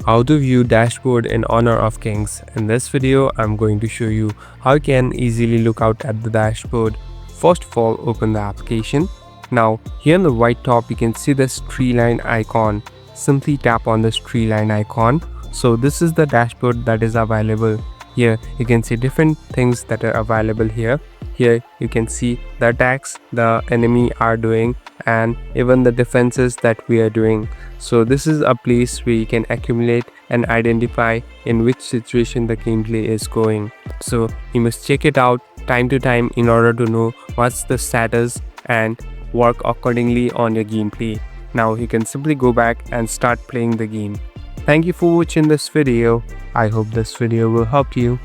How to view dashboard in Honor of Kings. In this video, I'm going to show you how you can easily look out at the dashboard. First of all, open the application. Now, here in the right top, you can see this tree line icon. Simply tap on this tree line icon. So this is the dashboard that is available. Here, you can see different things that are available here. Here, you can see the attacks the enemy are doing and even the defenses that we are doing. So this is a place where you can accumulate and identify in which situation the gameplay is going. So you must check it out time to time in order to know what's the status and work accordingly on your gameplay. Now you can simply go back and start playing the game. Thank you for watching this video. I hope this video will help you.